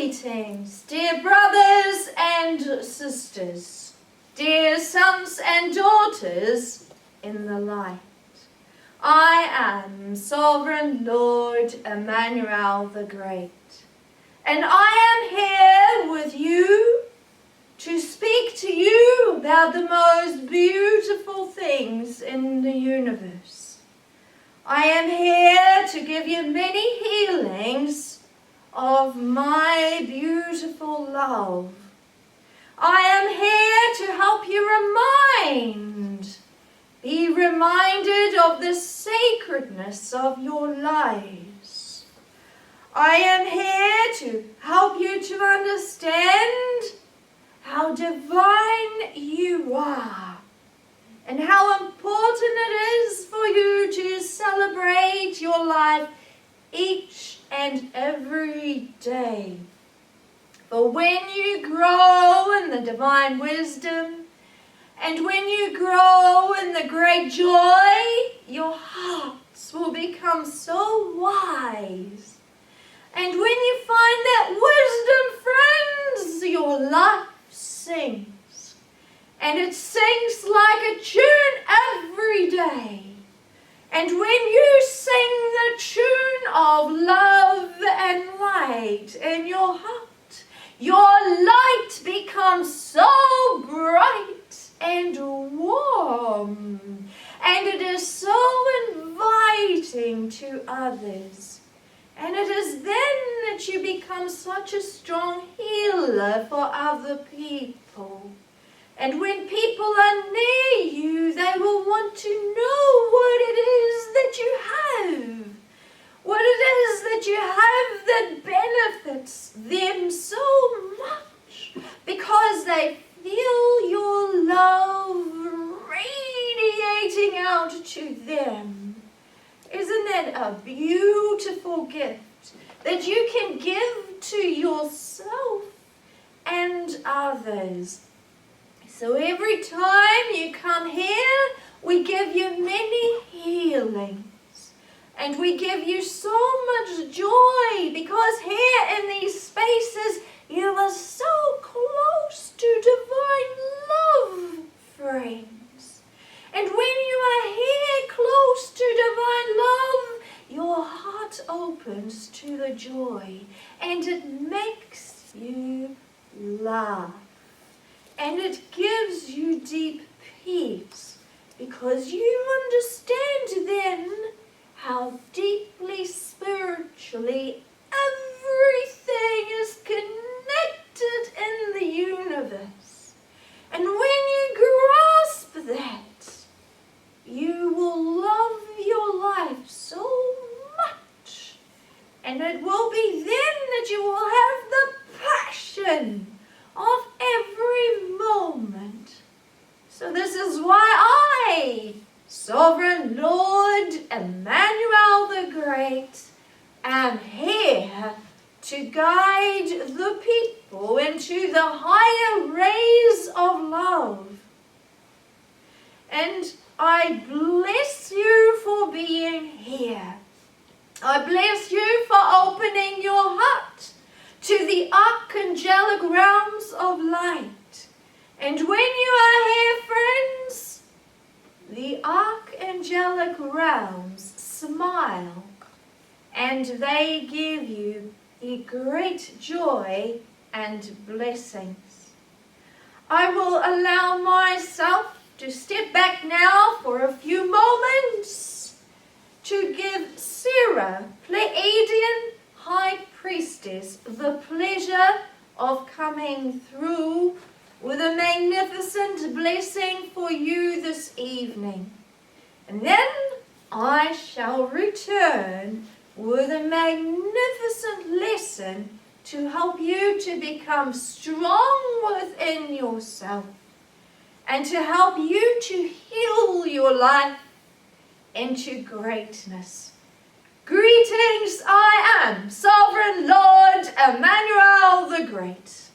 Greetings, dear brothers and sisters, dear sons and daughters in the light. I am Sovereign Lord Emmanuel the Great, and I am here with you to speak to you about the most beautiful things in the universe. I am here to give you many healings of my beautiful love. I am here to help you be reminded of the sacredness of your lives. I am here to help you to understand how divine you are and how important it is for you to celebrate your life each and every day. For when you grow in the divine wisdom and when you grow in the great joy, your hearts will become so wise. And when you find that wisdom, friends, your life sings. And it sings like a tune every day. And when you sing the tune of love and light in your heart, your light becomes so bright and warm. And it is so inviting to others. And it is then that you become such a strong healer for other people. And when people are near you, they will want to know what it is that you have. What it is that you have that benefits them so much. Because they feel your love radiating out to them. Isn't that a beautiful gift that you can give to yourself and others? So every time you come here, we give you many healings. And we give you so much joy because here in these spaces, you are so close to divine love, friends. And when you are here close to divine love, your heart opens to the joy and it makes you laugh. And it gives you deep peace because you understand then how deeply spiritually everything is connected in the universe. And when you grasp that, you will love your life so much. And it will be then that you will have the passion of every moment. So this is why I, Sovereign Lord Emmanuel the Great, am here to guide the people into the higher rays of love. And I bless you for being here. I bless you for opening your heart to the archangelic realms of light. And when you are here, friends, the archangelic realms smile and they give you the great joy and blessings. I will allow myself to step back now for a few moments to give Sarah, Pleiadian High Priestess, the pleasure of coming through with a magnificent blessing for you this evening. And then I shall return with a magnificent lesson to help you to become strong within yourself and to help you to heal your life into greatness. Greetings, I am Sovereign Lord Emmanuel the Great.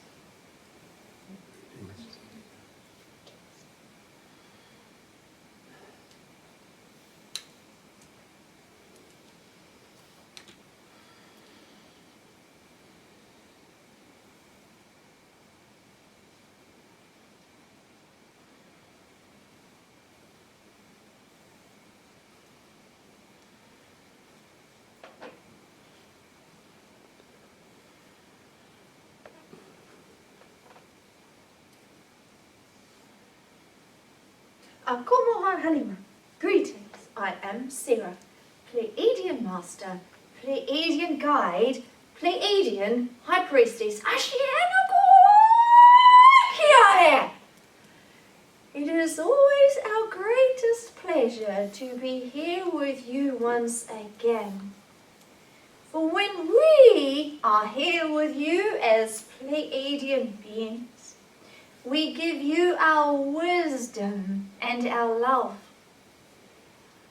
Akomoha Halima. Greetings, I am Sarah, Pleiadian Master, Pleiadian Guide, Pleiadian High Priestess. Ashianakokiae! It is always our greatest pleasure to be here with you once again. For when we are here with you as Pleiadian beings, we give you our wisdom and our love.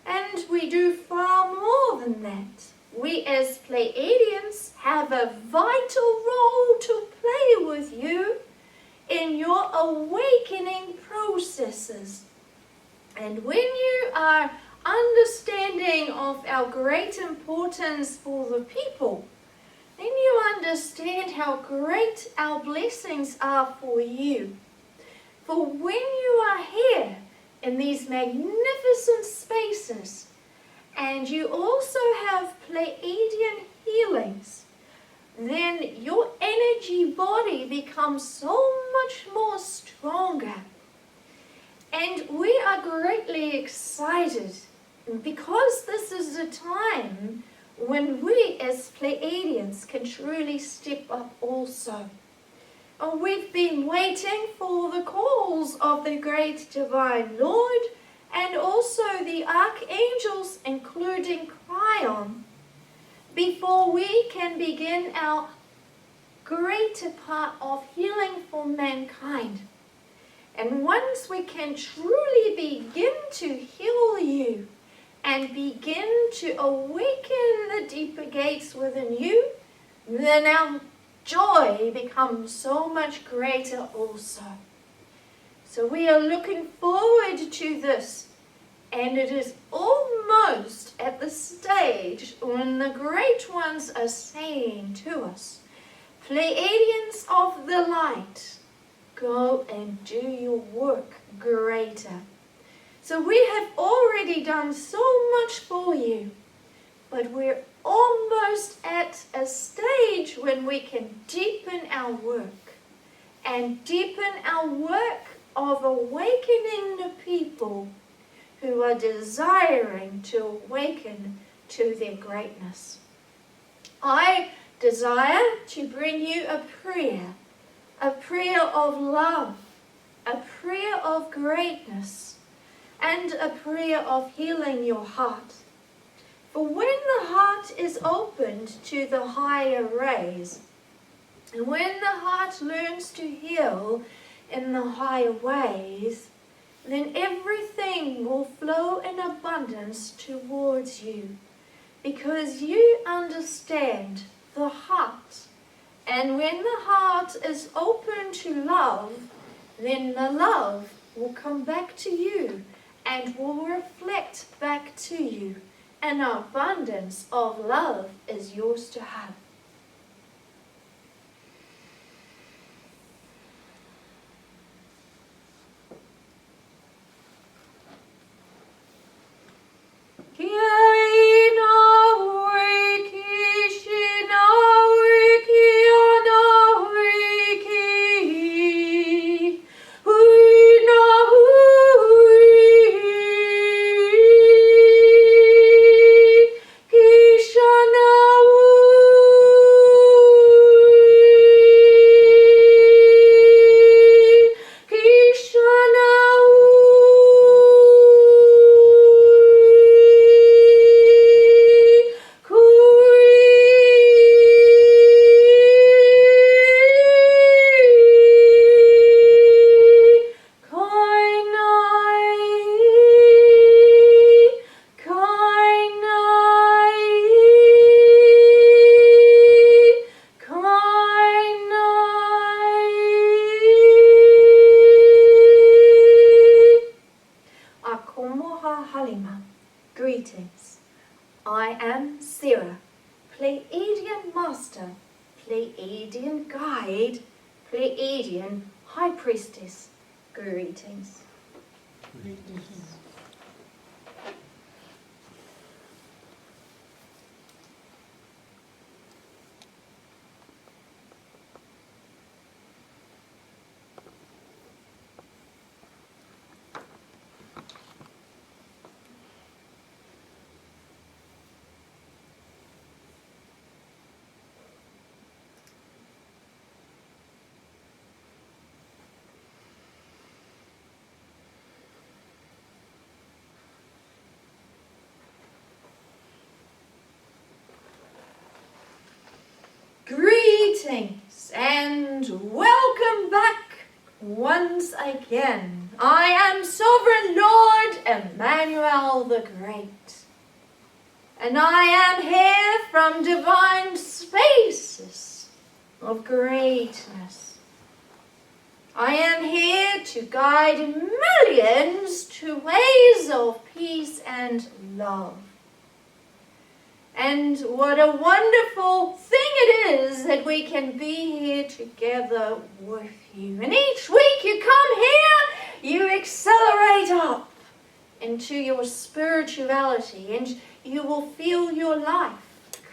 And we do far more than that. We as Pleiadians have a vital role to play with you in your awakening processes. And when you are understanding of our great importance for the people, then you understand how great our blessings are for you. For when you are here in these magnificent spaces, and you also have Pleiadian healings, then your energy body becomes so much more stronger. And we are greatly excited because this is a time when we as Pleiadians can truly step up also. We've been waiting for the calls of the great Divine Lord and also the archangels, including Cryon, before we can begin our greater part of healing for mankind. And once we can truly begin to heal you and begin to awaken the deeper gates within you, then our joy becomes so much greater also. So we are looking forward to this, and it is almost at the stage when the great ones are saying to us, Pleiadians of the light, go and do your work greater. So we have already done so much for you, but we're almost at a stage when we can deepen our work and deepen our work of awakening the people who are desiring to awaken to their greatness. I desire to bring you a prayer of love, a prayer of greatness, and a prayer of healing your heart. For when the heart is opened to the higher rays, and when the heart learns to heal in the higher ways, then everything will flow in abundance towards you, because you understand the heart. And when the heart is open to love, then the love will come back to you and will reflect back to you. An abundance of love is yours to have. Greetings. I am Sarah, Pleiadian Master, Pleiadian Guide, Pleiadian High Priestess. Greetings. Greetings. Greetings and welcome back once again. I am Sovereign Lord Emmanuel the Great, and I am here from divine spaces of greatness. I am here to guide millions to ways of peace and love. And what a wonderful thing it is that we can be here together with you. And each week you come here, you accelerate up into your spirituality, and you will feel your life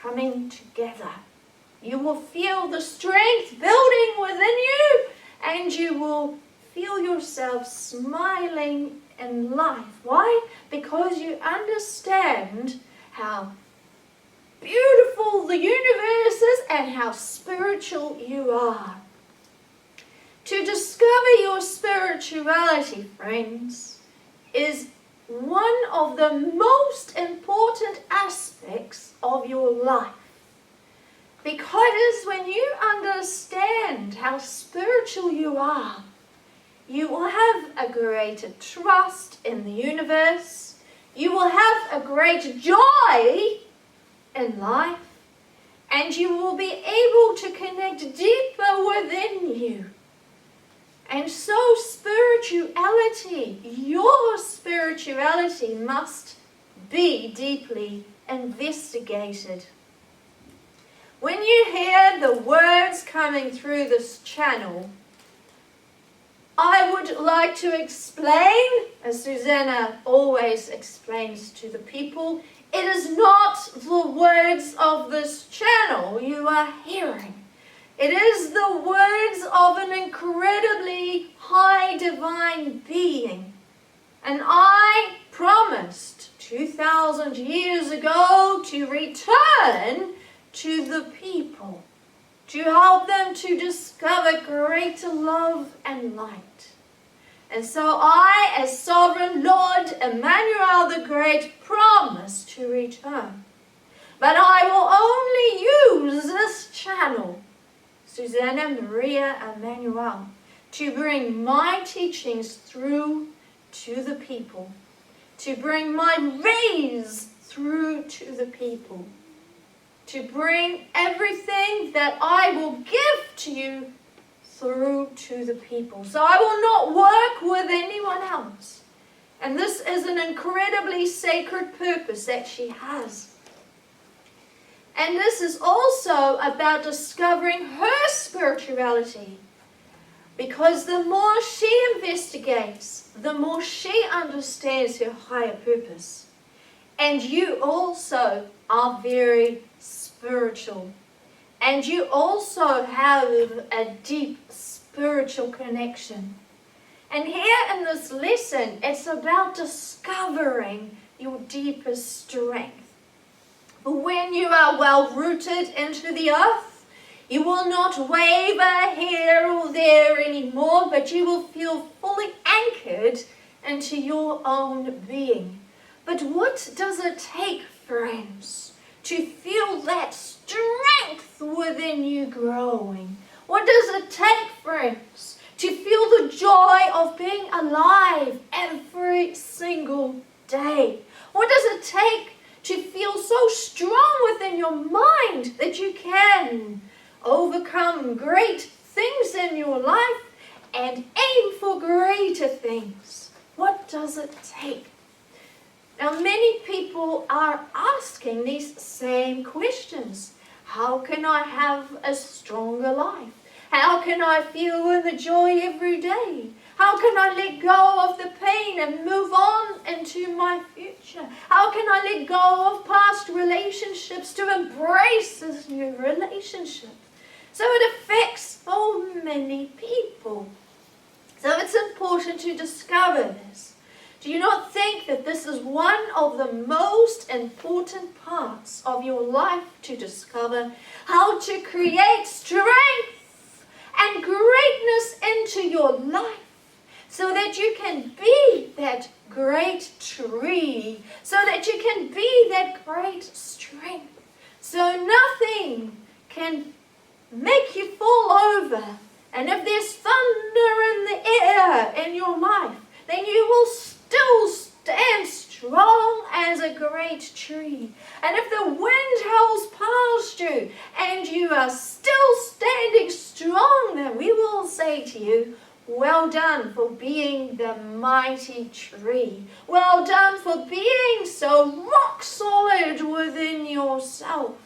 coming together. You will feel the strength building within you, and you will feel yourself smiling in life. Why? Because you understand how beautiful the universe is and how spiritual you are. To discover your spirituality, friends, is one of the most important aspects of your life. Because when you understand how spiritual you are, you will have a greater trust in the universe. You will have a great joy in life, and you will be able to connect deeper within you. And so spirituality, your spirituality, must be deeply investigated. When you hear the words coming through this channel, I would like to explain, as Suzanna always explains to the people, it is not the words of this channel you are hearing. It is the words of an incredibly high divine being. And I promised 2,000 years ago to return to the people, to help them to discover greater love and light. And so I, as Sovereign Lord Emmanuel the Great, promise to return. But I will only use this channel, Suzanna Maria Emmanuel, to bring my teachings through to the people, to bring my rays through to the people, to bring everything that I will give to you through to the people. So I will not work with anyone else. And this is an incredibly sacred purpose that she has. And this is also about discovering her spirituality. Because the more she investigates, the more she understands her higher purpose. And you also are very spiritual. And you also have a deep spiritual connection. And here in this lesson, it's about discovering your deepest strength. But when you are well rooted into the earth, you will not waver here or there anymore, but you will feel fully anchored into your own being. But what does it take, friends, to feel that strength within you growing? What does it take, friends, to feel the joy of being alive every single day? What does it take to feel so strong within your mind that you can overcome great things in your life and aim for greater things? What does it take? Now, many people are asking these same questions. How can I have a stronger life? How can I feel the joy every day? How can I let go of the pain and move on into my future? How can I let go of past relationships to embrace this new relationship? So it affects so many people. So it's important to discover this. Do you not think that this is one of the most important parts of your life to discover? How to create strength and greatness into your life so that you can be that great tree, so that you can be that great strength. So nothing can make you fall over. And if there's thunder in the air in your life, then you will still stand strong as a great tree. And if the wind howls past you and you are still standing strong, then we will say to you, well done for being the mighty tree. Well done for being so rock solid within yourself.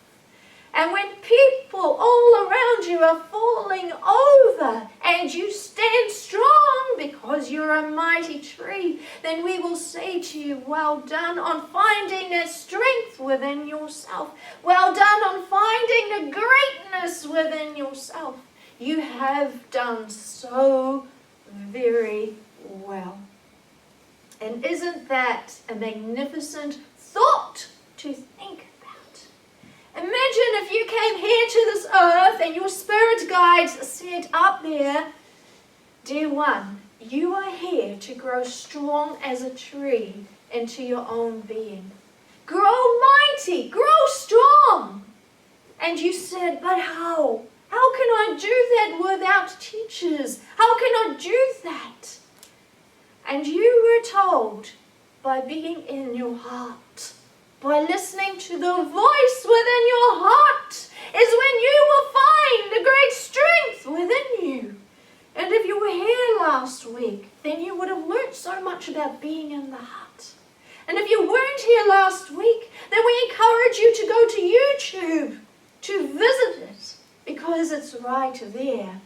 And when people all around you are falling over and you stand strong because you're a mighty tree, then we will say to you, well done on finding that strength within yourself. Well done on finding the greatness within yourself. You have done so very well. And isn't that a magnificent thought to think about? Imagine if you came here to this earth and your spirit guides said up there, dear one, you are here to grow strong as a tree into your own being. Grow mighty, grow strong. And you said, but how? How can I do that without teachers? How can I do that? And you were told, by being in your heart, by listening to the voice within your heart, is when you will find the great strength within you. And if you were here last week, then you would have learnt so much about being in the heart. And if you weren't here last week, then we encourage you to go to YouTube to visit it, because it's right there.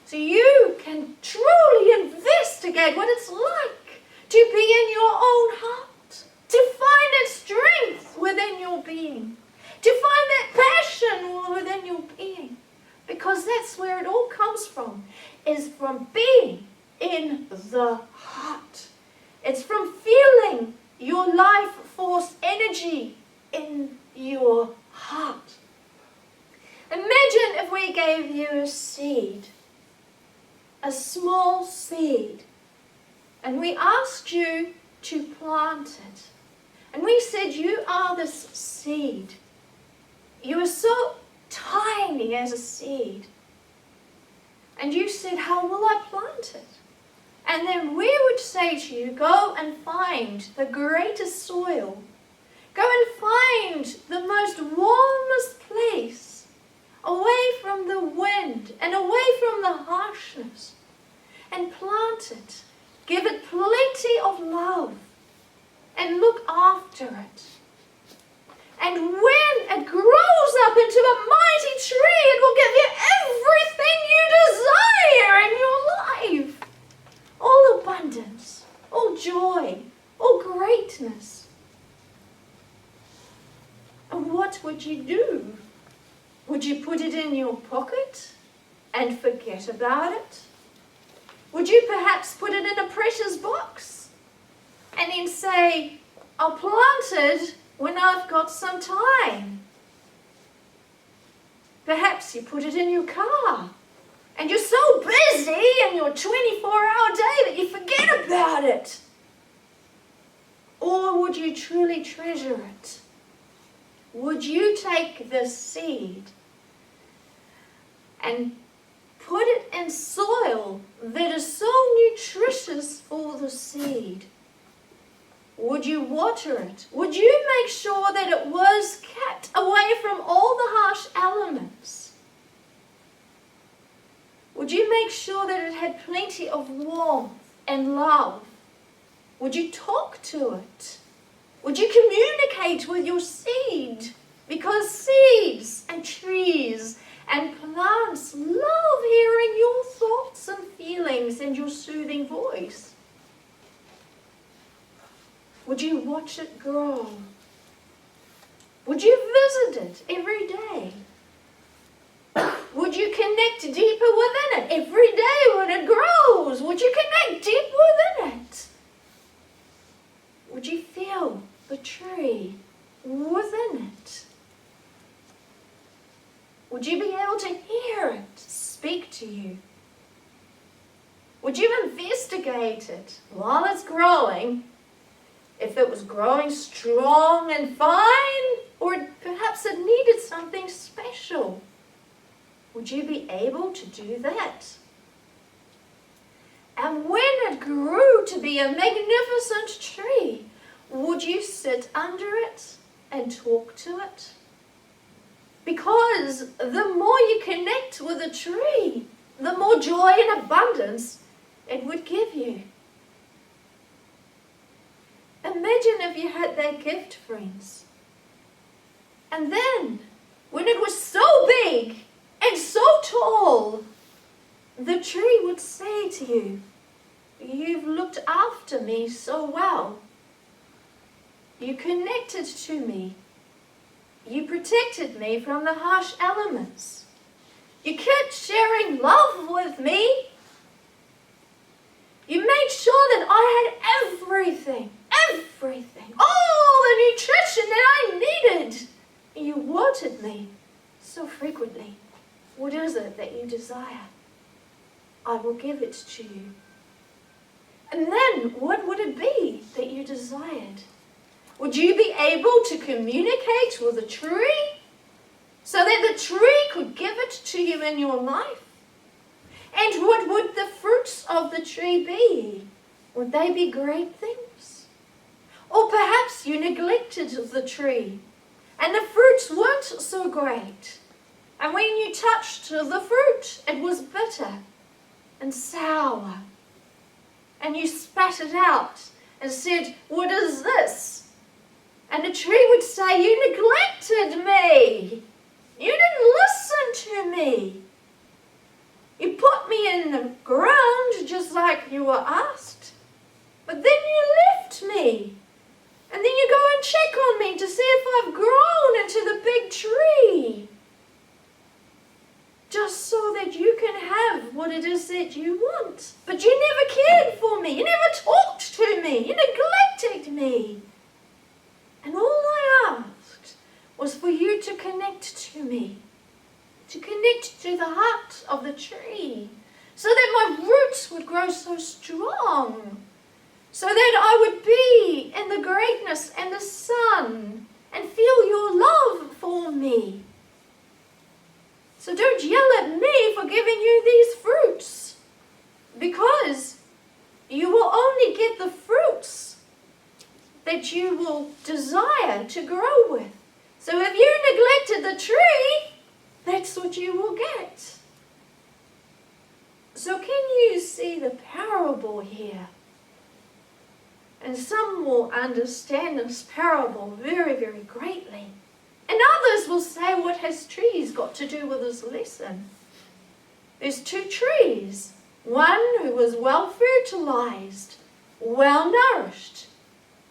So you can truly investigate what it's like to be in your own heart, to find that strength within your being, to find that passion within your being, because that's where it all comes from, is from being in the heart. It's from feeling your life force energy in your heart. Imagine if we gave you a seed, a small seed, and we asked you to plant it. And we said, you are this seed. You are so tiny as a seed. And you said, how will I plant it? And then we would say to you, go and find the greatest soil. Go and find the most warmest place, away from the wind and away from the harshness, and plant it. Give it plenty of love and look after it. And when it grows up into a mighty tree, it will give you everything you desire in your life. All abundance, all joy, all greatness. And what would you do? Would you put it in your pocket and forget about it? Would you perhaps put it in a precious box and then say, I'll plant it when I've got some time? Perhaps you put it in your car and you're so busy in your 24-hour day that you forget about it. Or would you truly treasure it? Would you take this seed and put it in soil that is so nutritious for the seed? Would you water it? Would you make sure that it was kept away from all the harsh elements? Would you make sure that it had plenty of warmth and love? Would you talk to it? Would you communicate with your seed? Because seeds and trees and plants love hearing your thoughts and feelings and your soothing voice. Would you watch it grow? Would you visit it every day? Would you connect deeper within it every day when it grows? Would you connect deep within it? Would you feel the tree within it? Would you be able to hear it speak to you? Would you investigate it while it's growing, if it was growing strong and fine, or perhaps it needed something special? Would you be able to do that? And when it grew to be a magnificent tree, would you sit under it and talk to it? Because the more you connect with a tree, the more joy and abundance it would give you. Imagine if you had that gift, friends. And then, when it was so big and so tall, the tree would say to you, "You've looked after me so well. You connected to me. You protected me from the harsh elements. You kept sharing love with me. You made sure that I had everything, all the nutrition that I needed. You watered me so frequently. What is it that you desire? I will give it to you." And then, what would it be that you desired? Would you be able to communicate with the tree so that the tree could give it to you in your life? And what would the fruits of the tree be? Would they be great things? Or perhaps you neglected the tree and the fruits weren't so great. And when you touched the fruit, it was bitter and sour. And you spat it out and said, "What is this?" And the tree would say, "You neglected me. You didn't listen to me. You put me in the ground just like you were asked. But then you left me. And then you go and check on me to see if I've grown into the big tree. Just so that you can have what it is that you want. But you never cared for me. You never talked to me. You neglected me. And all I asked was for you to connect to me. To connect to the heart of the tree. So that my roots would grow so strong. So that I would be in the greatness and the sun. And feel your love for me. So don't yell at me for giving you these fruits. Because you will only get the fruits that you will desire to grow with. So if you neglected the tree, that's what you will get. So can you see the parable here? And some will understand this parable very, very greatly. And others will say, what has trees got to do with this lesson? There's two trees. One who was well fertilized, well nourished,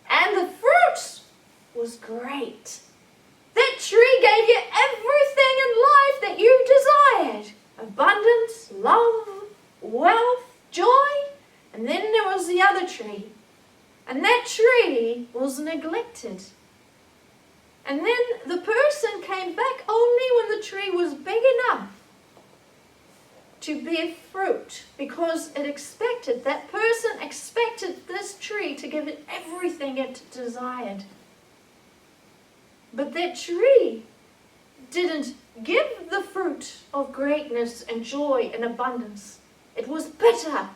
and the fruit was great. That tree gave you everything in life that you desired. Abundance, love, wealth, joy. And then there was the other tree. And that tree was neglected. And then the person came back only when the tree was big enough to bear fruit, because that person expected this tree to give it everything it desired. But that tree didn't give the fruit of greatness and joy and abundance. It was bitter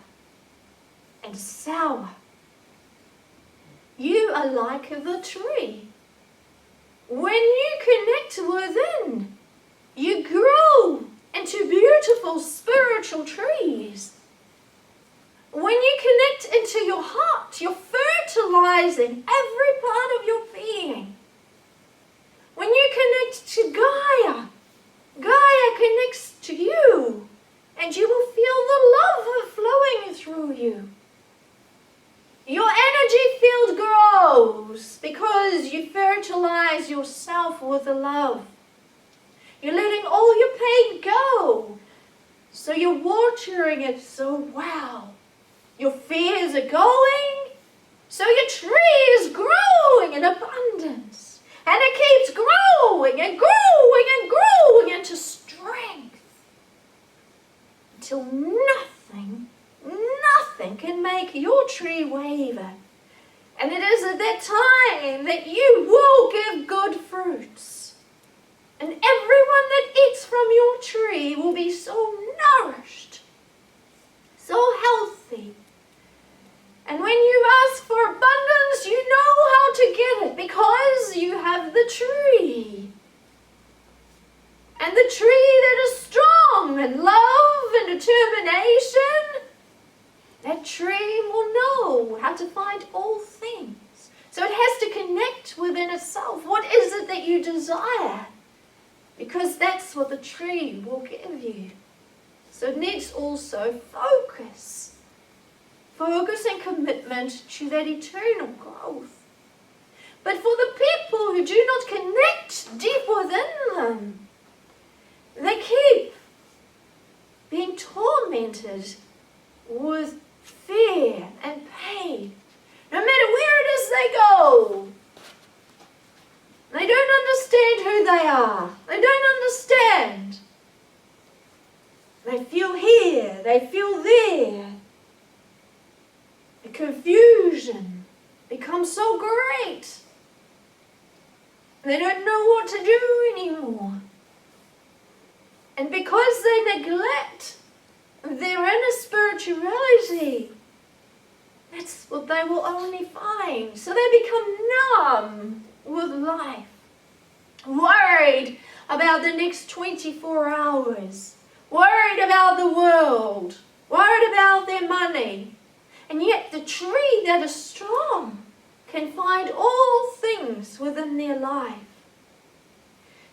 and sour. You are like the tree. When you connect within, you grow into beautiful spiritual trees. When you connect into your heart, you're fertilizing every part of your being. When you connect to Gaia, Gaia connects to you, and you will feel the love flowing through you. Your energy field grows because you fertilize yourself with the love. You're letting all your pain go. So you're watering it so well. Your fears are going. So your tree is growing in abundance. And it keeps growing and growing and growing into strength. Until nothing can make your tree waver. And it is at that time that you will give good fruits. And everyone that eats from your tree will be so nourished, so healthy. And when you ask for abundance, you know how to get it because you have the tree. And the tree that is strong and love and determination, that tree will know how to find all things. So it has to connect within itself. What is it that you desire? Because that's what the tree will give you. So it needs also focus. Focus and commitment to that eternal growth. But for the people who do not connect deep within them, they keep being tormented with fear and pain. No matter where it is they go. They don't understand who they are. They don't understand. They feel here, they feel there. The confusion becomes so great. They don't know what to do anymore. And because they neglect their inner spirituality, that's what they will only find. So they become numb with life, worried about the next 24 hours, worried about the world, worried about their money. And yet the tree that is strong can find all things within their life.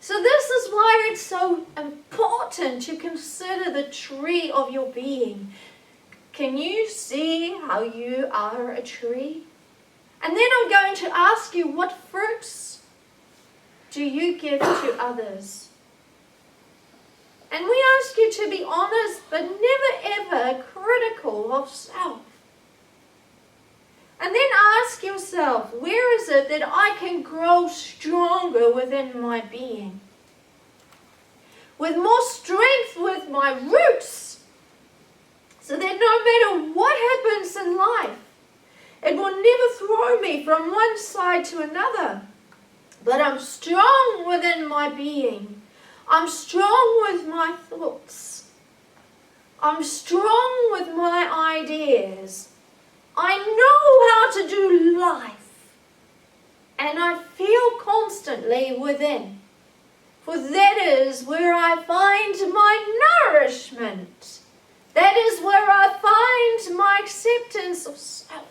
So this is why it's so important to consider the tree of your being. Can you see how you are a tree? And then I'm going to ask you, what fruits do you give to others? And we ask you to be honest, but never ever critical of self. And then ask yourself, where is it that I can grow stronger within my being? With more strength with my roots, so that no matter what happens in life, it will never throw me from one side to another. But I'm strong within my being. I'm strong with my thoughts. I'm strong with my ideas. I know how to do life. And I feel constantly within. For that is where I find my nourishment. That is where I find my acceptance of self.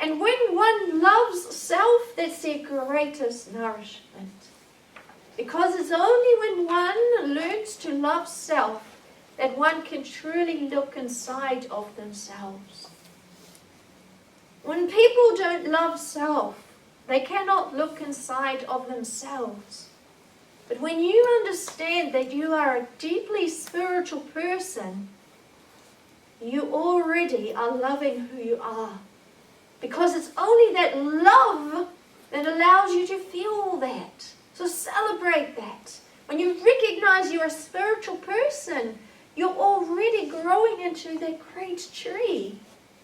And when one loves self, that's their greatest nourishment. Because it's only when one learns to love self that one can truly look inside of themselves. When people don't love self, they cannot look inside of themselves. But when you understand that you are a deeply spiritual person, you already are loving who you are. Because it's only that love that allows you to feel that. So celebrate that. When you recognize you're a spiritual person, you're already growing into that great tree.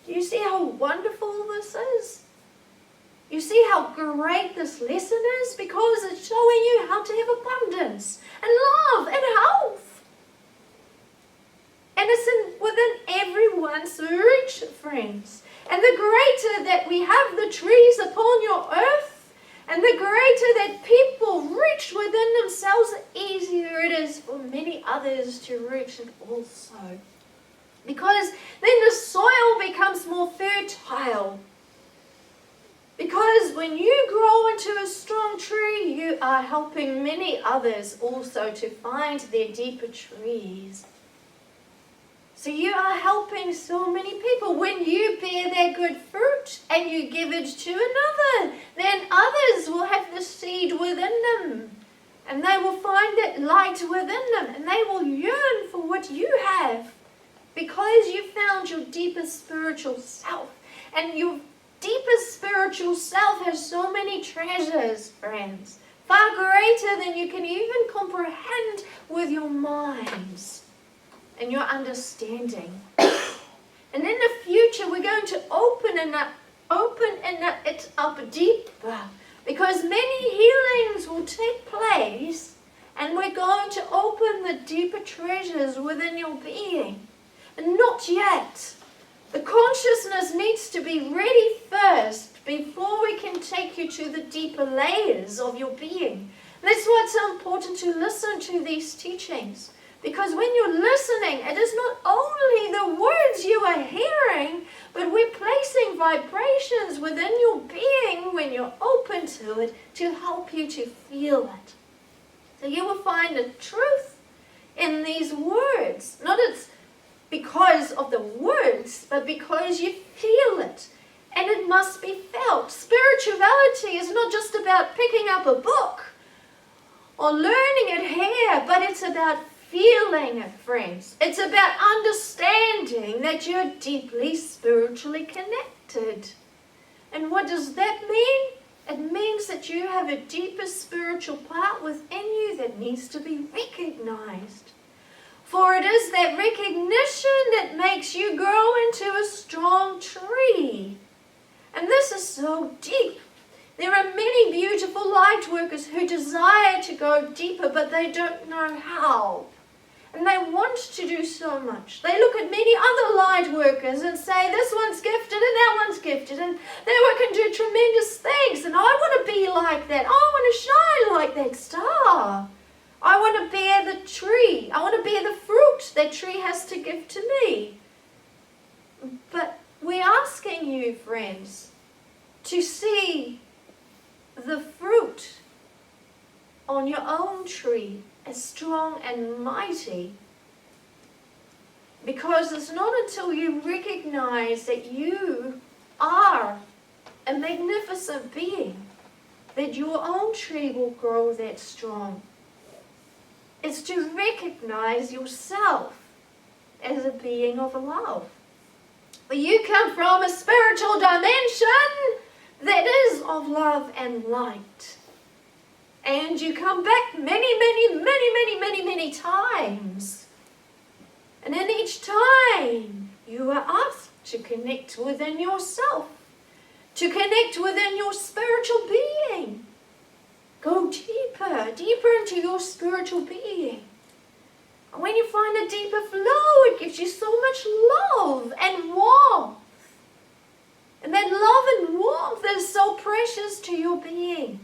Do you see how wonderful this is? You see how great this lesson is? Because it's showing you how to have abundance and love and health. And it's within everyone's reach, friends. And the greater that we have the trees upon your earth, and the greater that people reach within themselves, the easier it is for many others to reach it also. Because then the soil becomes more fertile. Because when you grow into a strong tree, you are helping many others also to find their deeper trees. So you are helping so many people. When you bear their good fruit and you give it to another, then others will have the seed within them. And they will find that light within them. And they will yearn for what you have. Because you found your deepest spiritual self. And your deepest spiritual self has so many treasures, friends. Far greater than you can even comprehend with your minds and your understanding. And in the future, we're going to open it up deeper, because many healings will take place And we're going to open the deeper treasures within your being. And not yet. The consciousness needs to be ready first before we can take you to the deeper layers of your being. That's why it's so important to listen to these teachings. Because when you're listening, it is not only the words you are hearing, but we're placing vibrations within your being when you're open to it to help you to feel it. So you will find the truth in these words. Not it's because of the words, but because you feel it. And it must be felt. Spirituality is not just about picking up a book or learning it here, but it's about feeling it, friends. It's about understanding that you're deeply spiritually connected. And what does that mean? It means that you have a deeper spiritual part within you that needs to be recognized. For it is that recognition that makes you grow into a strong tree. And this is so deep. There are many beautiful light workers who desire to go deeper, but they don't know how. And they want to do so much. They look at many other light workers and say, this one's gifted and that one's gifted, and they can do tremendous things, and I want to be like that. I want to shine like that star. I want to bear the tree. I want to bear the fruit that tree has to give to me. But we're asking you, friends, to see the fruit on your own tree as strong and mighty. Because it's not until you recognize that you are a magnificent being that your own tree will grow that strong. It's to recognize yourself as a being of love. But you come from a spiritual dimension that is of love and light. And you come back many times. And in each time, you are asked to connect within yourself, to connect within your spiritual being. Go deeper into your spiritual being. And when you find a deeper flow, it gives you so much love and warmth. And that love and warmth is so precious to your being.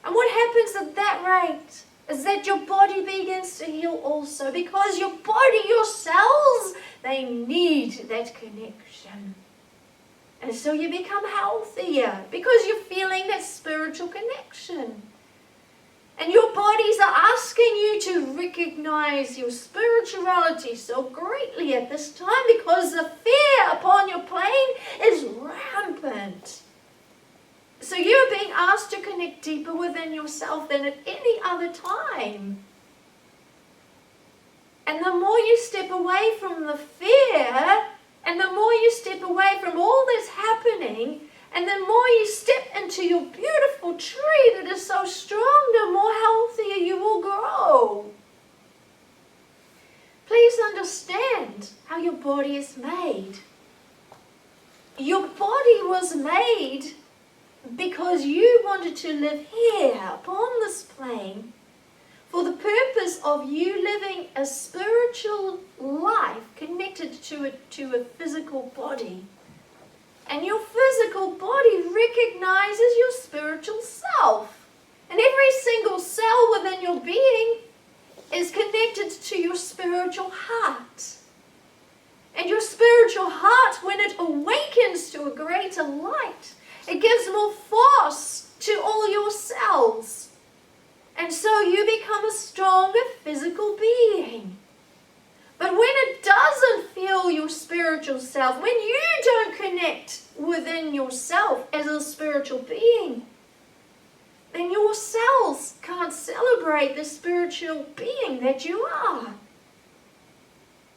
And what happens at that rate is that your body begins to heal also, because your body, your cells, they need that connection. And so you become healthier because you're feeling that spiritual connection. And your bodies are asking you to recognize your spirituality so greatly at this time, because the fear upon your plane is rampant. So you're being asked to connect deeper within yourself than at any other time. And the more you step away from the fear, and the more you step away from all that's happening, and the more you step into your beautiful tree that is so strong, the more healthier you will grow. Please understand how your body is made. Your body was made because you wanted to live here upon this plane for the purpose of you living a spiritual life connected to a physical body. And your physical body recognizes your spiritual self. And every single cell within your being is connected to your spiritual heart. And your spiritual heart, when it awakens to a greater light, it gives more force to all your cells. And so you become a stronger physical being. But when it doesn't feel your spiritual self, when you don't connect within yourself as a spiritual being, then your cells can't celebrate the spiritual being that you are.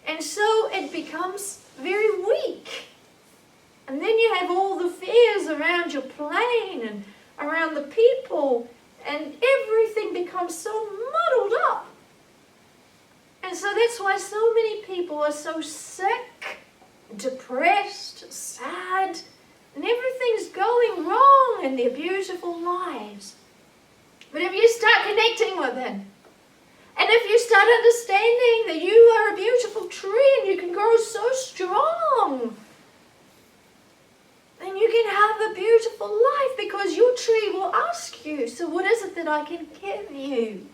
And so it becomes very weak. And then you have all the fears around your plane and around the people, and everything becomes so muddled up. And so that's why so many people are so sick, depressed, sad, and everything's going wrong in their beautiful lives. But if you start connecting with it, And if you start understanding that you are a beautiful tree and you can grow so strong, then you can have a beautiful life, because your tree will ask you, so what is it that I can give you?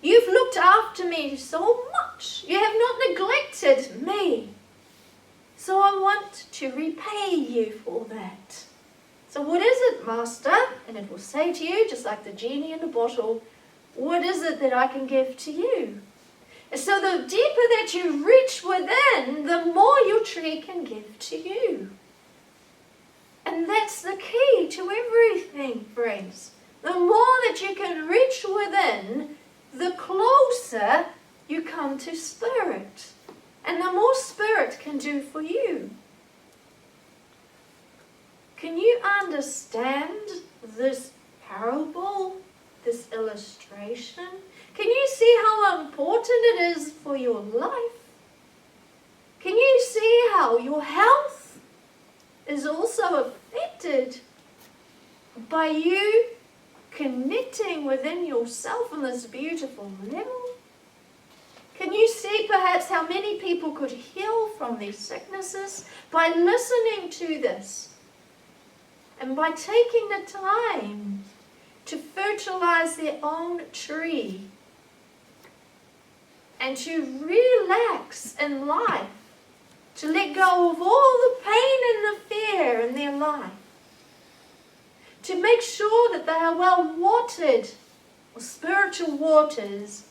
You've looked after me so much. You have not neglected me. So I want to repay you for that. So what is it, Master? And it will say to you, just like the genie in the bottle, what is it that I can give to you? And so the deeper that you reach within, the more your tree can give to you. And that's the key to everything, friends. The more that you can reach within, the closer you come to Spirit. And the more Spirit can do for you. Can you understand this parable, this illustration? Can you see how important it is for your life? Can you see how your health is also affected by you connecting within yourself on this beautiful level? Can you see perhaps how many people could heal from these sicknesses by listening to this and by taking the time to fertilize their own tree and to relax in life, to let go of all the pain and the fear in their life, to make sure that they are well watered with spiritual waters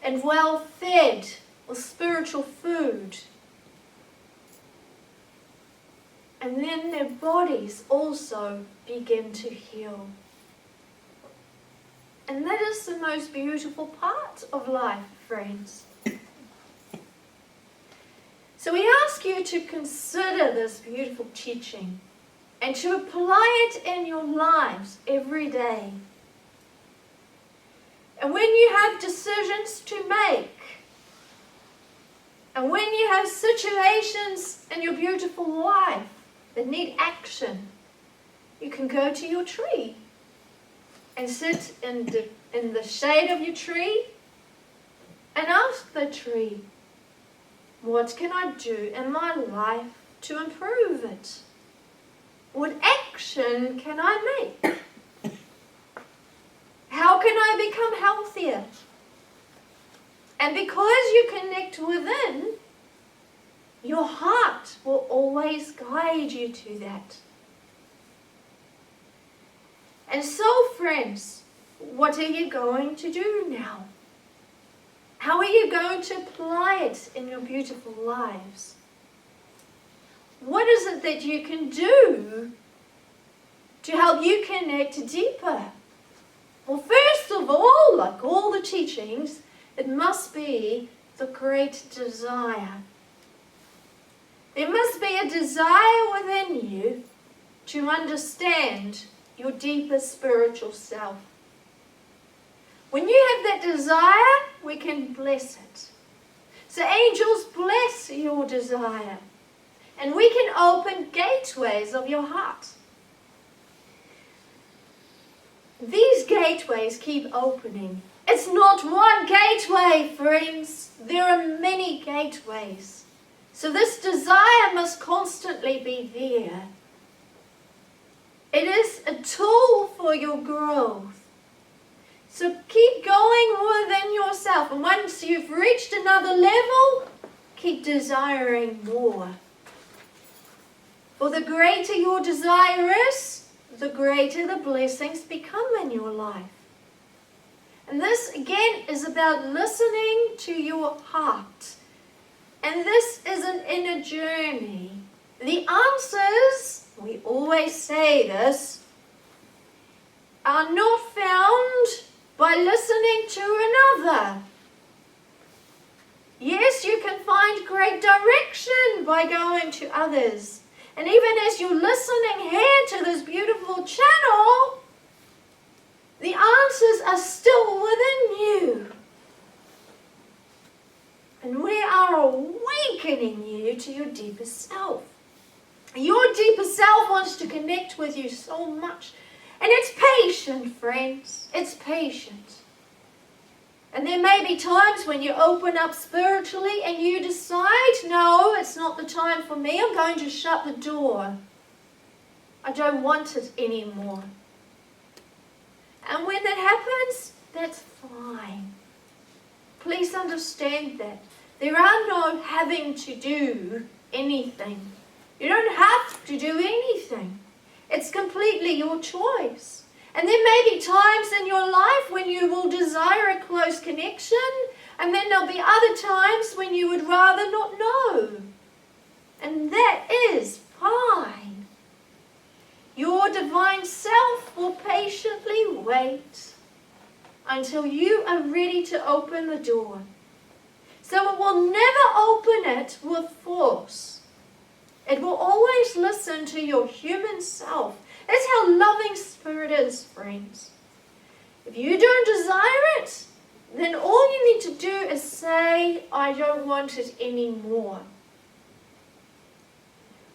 and well fed with spiritual food. And then their bodies also begin to heal. And that is the most beautiful part of life, friends. So we ask you to consider this beautiful teaching and to apply it in your lives every day. And when you have decisions to make, and when you have situations in your beautiful life that need action, you can go to your tree and sit in the shade of your tree and ask the tree, what can I do in my life to improve it? What action can I make? How can I become healthier? And because you connect within, your heart will always guide you to that. And so, friends, what are you going to do now? How are you going to apply it in your beautiful lives? What is it that you can do to help you connect deeper? Well, first of all, like all the teachings, it must be the great desire. There must be a desire within you to understand your deeper spiritual self. When you have that desire, we can bless it. So angels bless your desire. And we can open gateways of your heart. These gateways keep opening. It's not one gateway, friends. There are many gateways. So this desire must constantly be there. It is a tool for your growth. So keep going within yourself. And once you've reached another level, keep desiring more. For the greater your desire is, the greater the blessings become in your life. And this, again, is about listening to your heart. And this is an inner journey. The answers, we always say this, are not found by listening to another. Yes, you can find great direction by going to others. And even as you're listening here to this beautiful channel, the answers are still within you. And we are awakening you to your deeper self. Your deeper self wants to connect with you so much. And it's patient, friends. It's patient. And there may be times when you open up spiritually and you decide, no, it's not the time for me. I'm going to shut the door. I don't want it anymore. And when that happens, that's fine. Please understand that. There are no having to do anything. You don't have to do anything. It's completely your choice. And there may be times in your life when you will desire a close connection, and then there'll be other times when you would rather not know. And that is fine. Your divine self will patiently wait until you are ready to open the door. So it will never open it with force. It will always listen to your human self. That's how loving Spirit is, friends. If you don't desire it, then all you need to do is say, I don't want it anymore.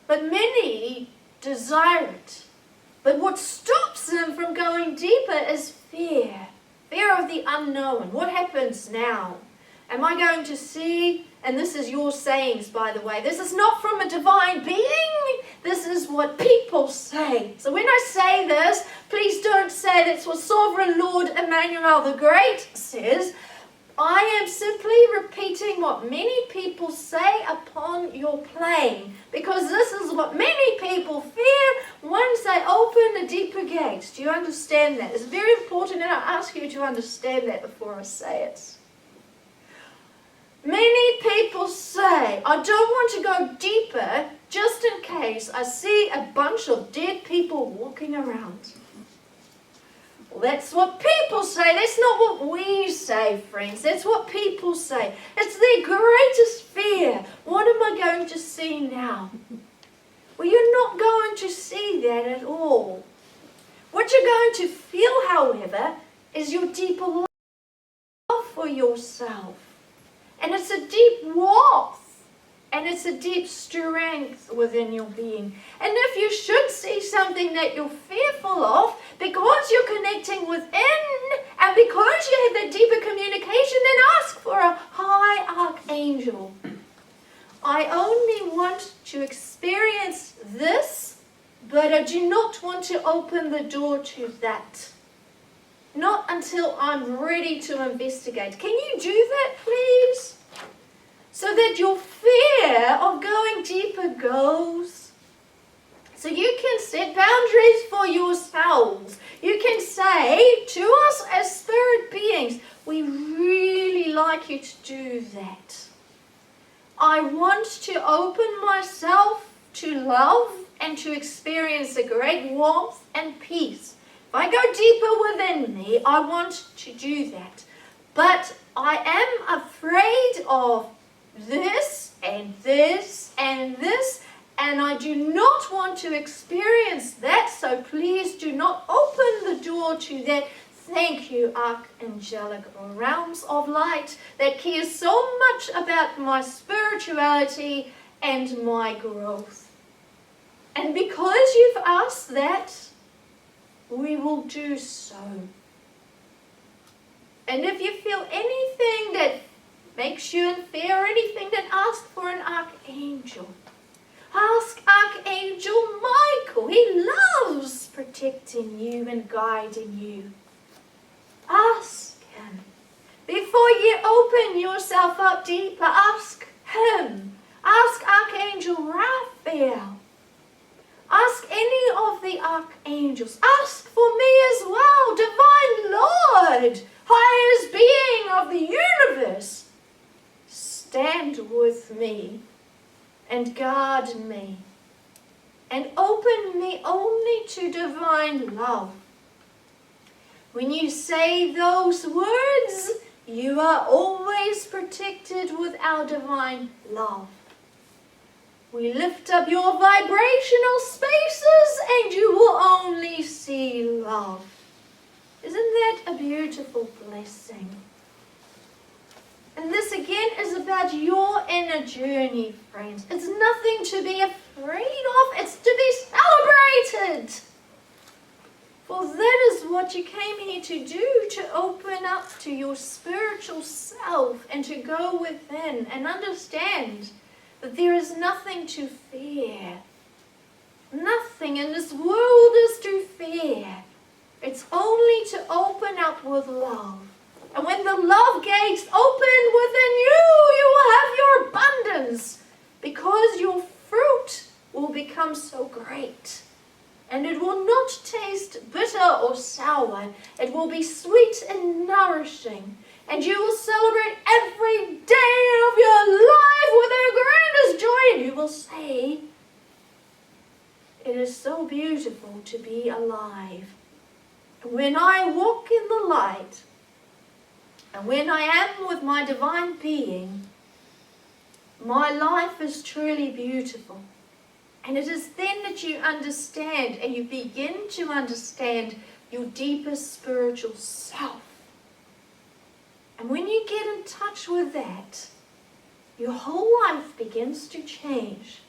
But many desire it. But what stops them from going deeper is fear. Fear of the unknown. What happens now? Am I going to see? And this is your sayings, by the way. This is not from a divine being. This is what people say. So when I say this, please don't say that's what Sovereign Lord Emmanuel the Great says. I am simply repeating what many people say upon your plane, because this is what many people fear once they open the deeper gates. Do you understand that? It's very important, and I ask you to understand that before I say it. Many people say, I don't want to go deeper just in case I see a bunch of dead people walking around. Well, that's what people say. That's not what we say, friends. That's what people say. It's their greatest fear. What am I going to see now? Well, you're not going to see that at all. What you're going to feel, however, is your deeper love for yourself. And it's a deep warmth. And it's a deep strength within your being. And if you should see something that you're fearful of, because you're connecting within, and because you have that deeper communication, then ask for a high archangel. I only want to experience this, but I do not want to open the door to that. Not until I'm ready to investigate. Can you do that, please? So that your fear of going deeper goes. So you can set boundaries for yourselves. You can say to us as spirit beings, we really like you to do that. I want to open myself to love and to experience a great warmth and peace. If I go deeper within me, I want to do that. But I am afraid of this and this and this, and I do not want to experience that, so please do not open the door to that. Thank you, archangelic realms of light that care so much about my spirituality and my growth. And because you've asked that, we will do so. And if you feel anything that makes you in fear or anything, then ask for an archangel. Ask Archangel Michael. He loves protecting you and guiding you. Ask him. Before you open yourself up deeper, ask him. Ask Archangel Raphael. Ask any of the archangels. Ask for me as well, Divine Lord, highest being of the universe. Stand with me and guard me and open me only to divine love. When you say those words, you are always protected with our divine love. We lift up your vibrational spaces and you will only see love. Isn't that a beautiful blessing? And this again is about your inner journey, friends. It's nothing to be afraid of. It's to be celebrated. For that is what you came here to do, to open up to your spiritual self and to go within and understand that there is nothing to fear. Nothing in this world is to fear. It's only to open up with love. And when the love gates open within you, you will have your abundance, because your fruit will become so great. And it will not taste bitter or sour. It will be sweet and nourishing. And you will celebrate every day of your life with the grandest joy. And you will say, it is so beautiful to be alive. And when I walk in the light, and when I am with my divine being, my life is truly beautiful. And it is then that you understand, and you begin to understand your deepest spiritual self. And when you get in touch with that, your whole life begins to change.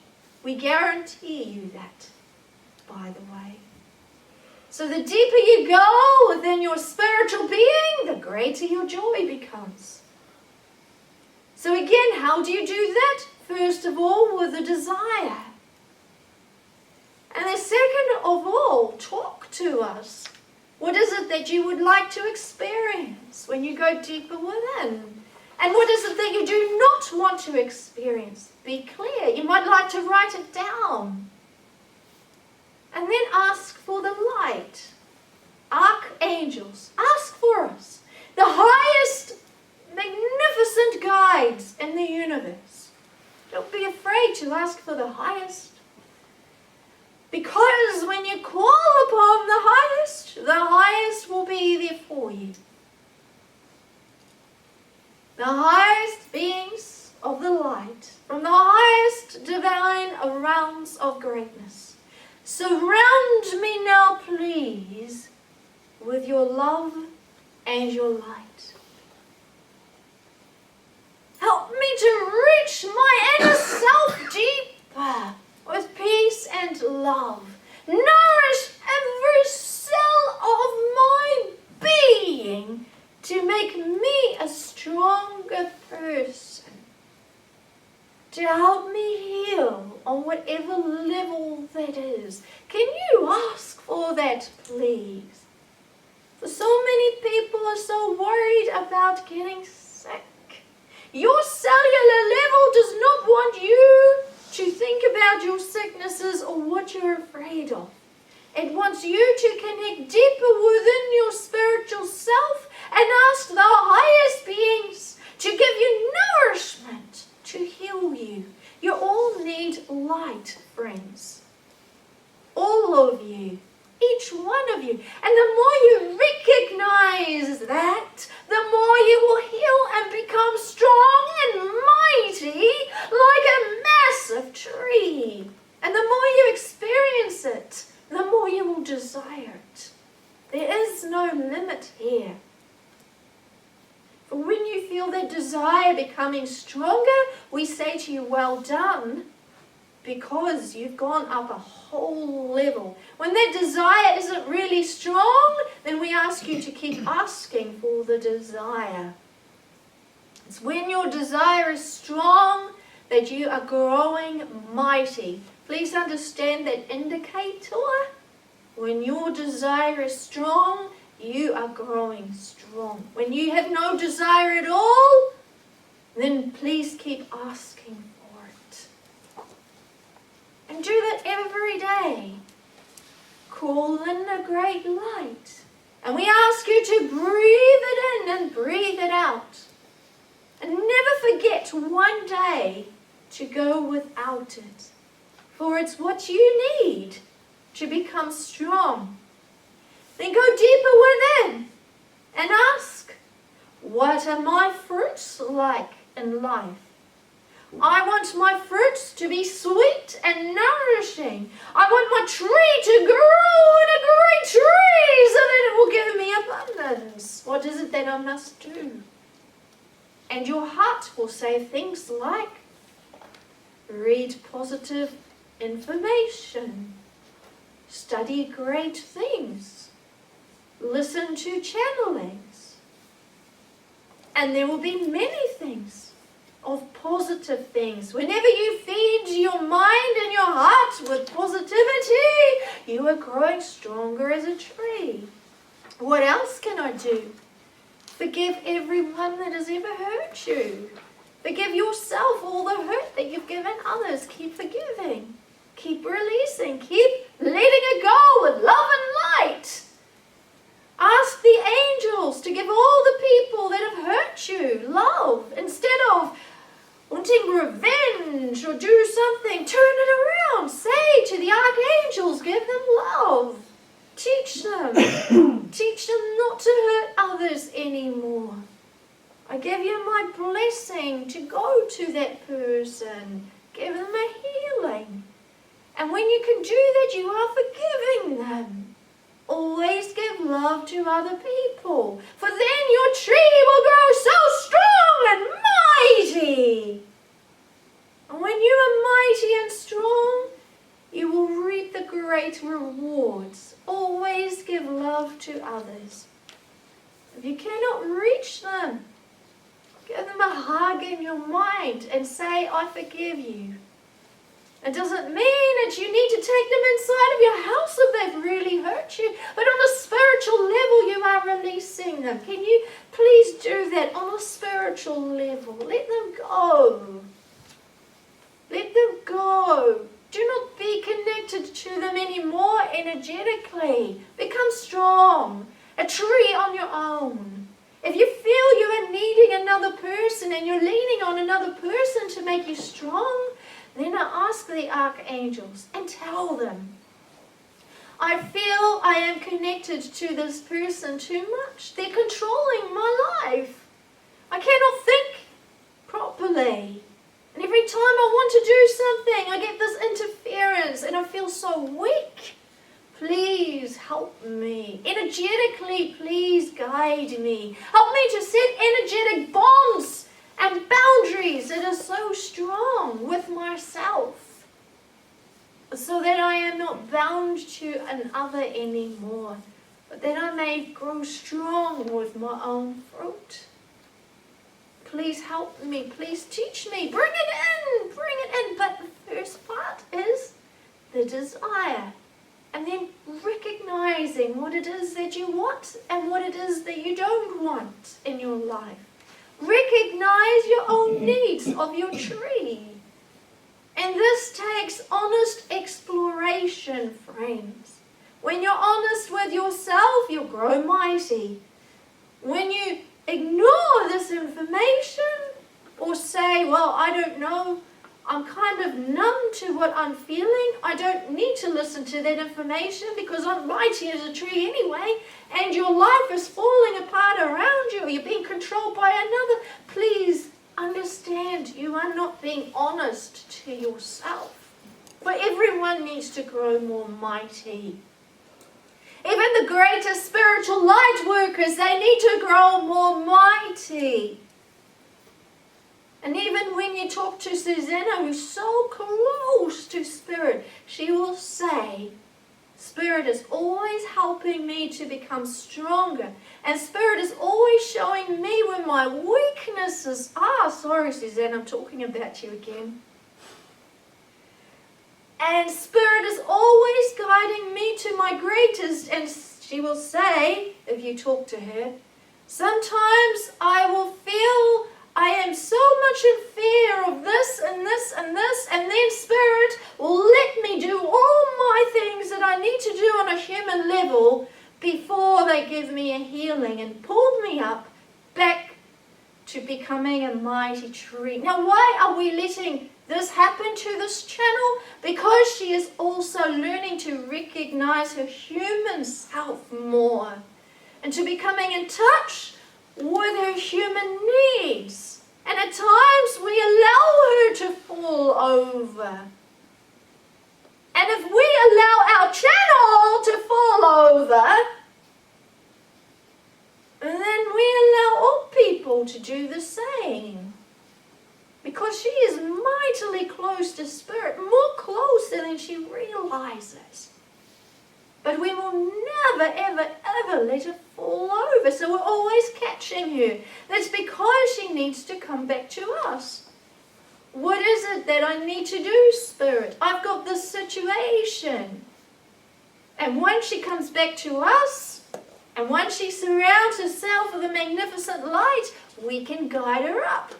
We guarantee you that, by the way. So the deeper you go within your spiritual being, the greater your joy becomes. So again, how do you do that? First of all, with a desire. And then second of all, talk to us. What is it that you would like to experience when you go deeper within? And what is it that you do not want to experience? Be clear. You might like to write it down. And then ask for the light. Archangels, ask for us. The highest, magnificent guides in the universe. Don't be afraid to ask for the highest. Because when you call upon the highest will be there for you. The highest beings of the light, from the highest divine realms of greatness. Surround me now, please, with your love and your light. Help me to reach my inner self deeper with peace and love. Nourish every cell of my being to make me a stronger person. To help me heal on whatever level that is. Can you ask for that, please? For so many people are so worried about getting sick. Your cellular level does not want you to think about your sicknesses or what you're afraid of. It wants you to connect deeper within your spiritual self and ask the highest beings to give you nourishment, to heal you. You all need light, friends. All of you. Each one of you. And the more you recognize that, the more you will heal and become strong and mighty like a massive tree. And the more you experience it, the more you will desire it. There is no limit here. For when you feel that desire becoming stronger, we say to you, well done, because you've gone up a whole level. When that desire isn't really strong, then we ask you to keep asking for the desire. It's when your desire is strong that you are growing mighty. Please understand that indicator. When your desire is strong, you are growing strong. When you have no desire at all, then please keep asking for it. And do that every day. Call in the great light. And we ask you to breathe it in and breathe it out. And never forget one day to go without it. For it's what you need to become strong. Then go deeper within and ask, what are my fruits like in life? I want my fruits to be sweet and nourishing. I want my tree to grow in a great tree so that it will give me abundance. What is it that I must do? And your heart will say things like, read positive information, study great things, listen to channelings. And there will be many things of positive things. Whenever you feed your mind and your heart with positivity, you are growing stronger as a tree. What else can I do? Forgive everyone that has ever hurt you. Forgive yourself all the hurt that you've given others. Keep forgiving. Keep releasing. Keep letting it go with love and light. Ask the angels to give all the people that have hurt you love instead of wanting revenge or do something. Turn it around. Say to the archangels, give them love. Teach them. Teach them not to hurt others anymore. I give you my blessing to go to that person. Give them a healing. And when you can do that, you are forgiving them. Always give love to other people, for then your tree will grow so strong and mighty. And when you are mighty and strong, you will reap the great rewards. Always give love to others. If you cannot reach them, give them a hug in your mind and say, I forgive you. It doesn't mean that you need to take them inside of your house if they've really hurt you, but on a spiritual level you are releasing them. Can you please do that on a spiritual level? Let them go. Let them go. Do not be connected to them anymore energetically. Become strong. A tree on your own. If you feel you are needing another person and you're leaning on another person to make you strong, then I ask the archangels and tell them, I feel I am connected to this person too much. They're controlling my life. I cannot think properly. And every time I want to do something, I get this interference and I feel so weak. Please help me. Energetically, please guide me. Help me to set energetic bonds and boundaries that are so strong with myself, so that I am not bound to another anymore, but that I may grow strong with my own fruit. Please help me, please teach me, bring it in. But the first part is the desire, and then recognizing what it is that you want and what it is that you don't want in your life. Recognize your own needs of your tree. And this takes honest exploration, friends. When you're honest with yourself, you'll grow mighty. When you ignore this information or say, well, I don't know, I'm kind of numb to what I'm feeling, I don't need to listen to that information because I'm mighty as a tree anyway, and your life is falling apart around you, or you're being controlled by another, please understand you are not being honest to yourself. For everyone needs to grow more mighty. Even the greatest spiritual light workers, they need to grow more mighty. And even when you talk to Suzanna, who's so close to Spirit, she will say, Spirit is always helping me to become stronger. And Spirit is always showing me where my weaknesses are. Sorry, Suzanna, I'm talking about you again. And Spirit is always guiding me to my greatest. And she will say, if you talk to her, sometimes I will feel I am so much in fear of this and this and this, and then Spirit will let me do all my things that I need to do on a human level before they give me a healing and pull me up back to becoming a mighty tree. Now, why are we letting this happen to this channel? Because she is also learning to recognize her human self more and to becoming in touch with her human needs. And at times we allow her to fall over. And if we allow our channel to fall over, then we allow all people to do the same. Because she is mightily close to Spirit, more closer than she realizes. But we will never, ever, ever let her fall over. So we're always catching her. That's because she needs to come back to us. What is it that I need to do, Spirit? I've got this situation. And once she comes back to us, and once she surrounds herself with a magnificent light, we can guide her up.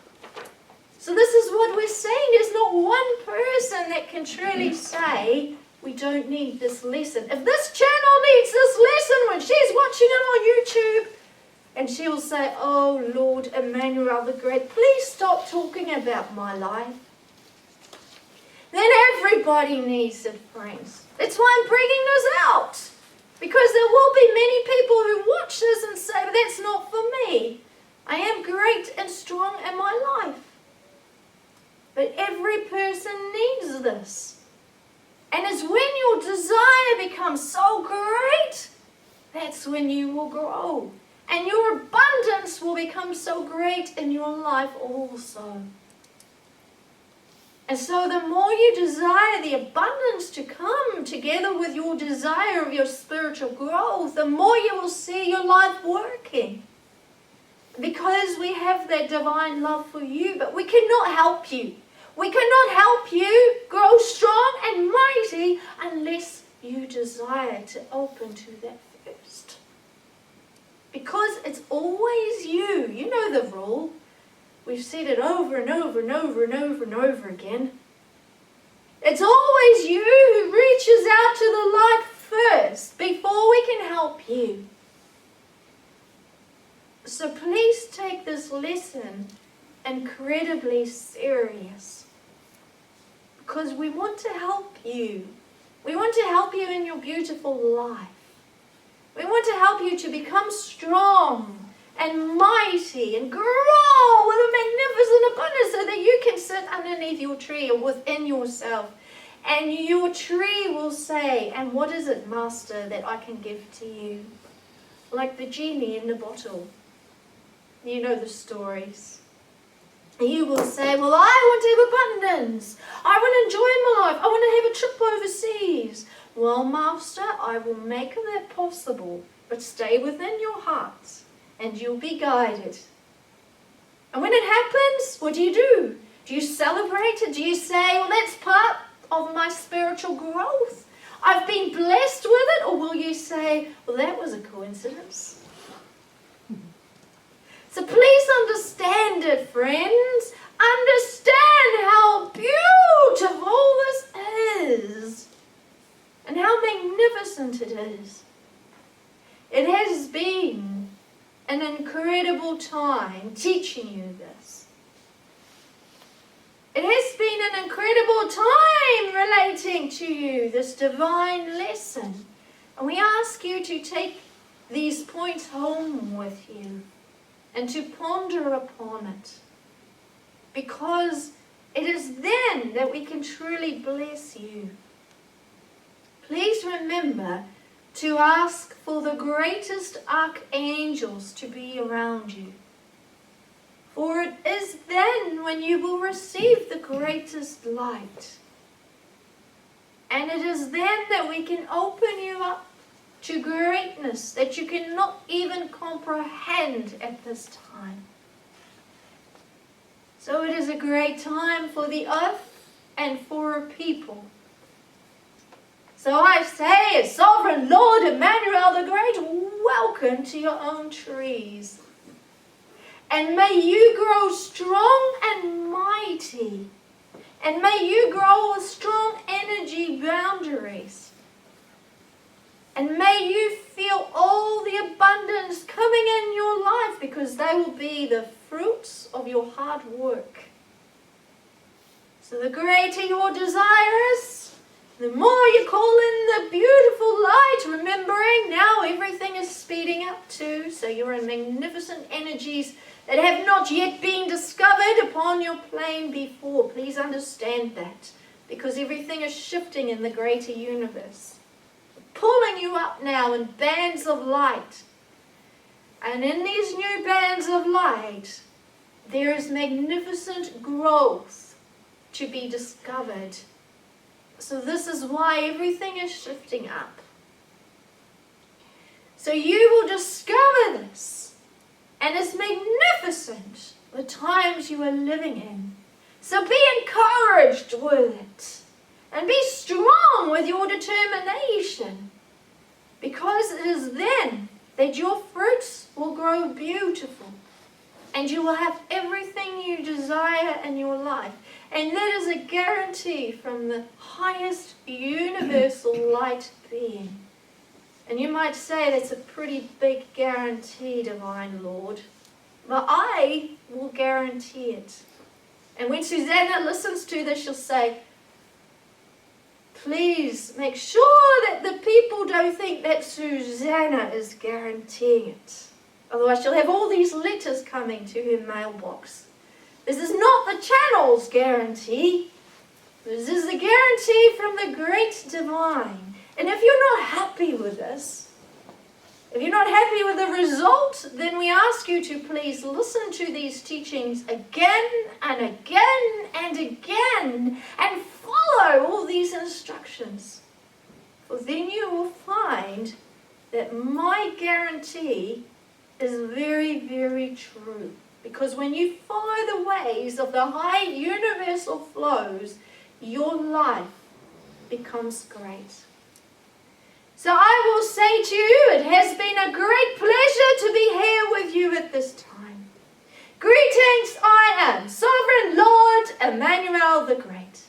So this is what we're saying. There's not one person that can truly say, we don't need this lesson. If this channel needs this lesson when she's watching it on YouTube, and she will say, oh Lord Emmanuel the Great, please stop talking about my life. Then everybody needs it, friends. That's why I'm bringing this out. Because there will be many people who watch this and say, but that's not for me. I am great and strong in my life. But every person needs this. And it's when your desire becomes so great, that's when you will grow. And your abundance will become so great in your life also. And so the more you desire the abundance to come together with your desire of your spiritual growth, the more you will see your life working. Because we have that divine love for you, but we cannot help you. We cannot help you grow strong and mighty unless you desire to open to that first. Because it's always you. You know the rule. We've said it over and over and over and over and over again. It's always you who reaches out to the light first before we can help you. So please take this lesson incredibly serious. Because we want to help you. We want to help you in your beautiful life. We want to help you to become strong and mighty and grow with a magnificent abundance so that you can sit underneath your tree or within yourself. And your tree will say, and what is it, Master, that I can give to you? Like the genie in the bottle. You know the stories. You will say, well, I want to have abundance. I want to enjoy my life. I want to have a trip overseas. Well, Master, I will make that possible. But stay within your heart and you'll be guided. And when it happens, what do? Do you celebrate it? Do you say, well, that's part of my spiritual growth? I've been blessed with it. Or will you say, well, that was a coincidence? So please understand it, friends. Understand how beautiful this is and how magnificent it is. It has been an incredible time teaching you this. It has been an incredible time relating to you this divine lesson. And we ask you to take these points home with you and to ponder upon it. Because it is then that we can truly bless you. Please remember to ask for the greatest archangels to be around you. For it is then when you will receive the greatest light. And it is then that we can open you up to greatness that you cannot even comprehend at this time. So it is a great time for the earth and for a people. So I say, as Sovereign Lord Emmanuel the Great, welcome to your own trees. And may you grow strong and mighty. And may you grow with strong energy boundaries. And may you feel all the abundance coming in your life, because they will be the fruits of your hard work. So the greater your desires, the more you call in the beautiful light, remembering now everything is speeding up too. So you're in magnificent energies that have not yet been discovered upon your plane before. Please understand that, because everything is shifting in the greater universe. Pulling you up now in bands of light. And in these new bands of light, there is magnificent growth to be discovered. So this is why everything is shifting up. So you will discover this, and it's magnificent, the times you are living in. So be encouraged with it, and be strong with your determination, because it is then that your fruits will grow beautiful, and you will have everything you desire in your life. And that is a guarantee from the highest universal light being. And you might say that's a pretty big guarantee, Divine Lord. But I will guarantee it. And when Suzanna listens to this, she'll say, please make sure that the people don't think that Suzanna is guaranteeing it. Otherwise she'll have all these letters coming to her mailbox. This is not the channel's guarantee. This is the guarantee from the great divine. And if you're not happy with this, if you're not happy with the result, then we ask you to please listen to these teachings again and again and again and follow all these instructions. For then you will find that my guarantee is very, very true. Because when you follow the ways of the high universal flows, your life becomes great. So I will say to you, it has been a great pleasure to be here with you at this time. Greetings, I am Sovereign Lord Emmanuel the Great.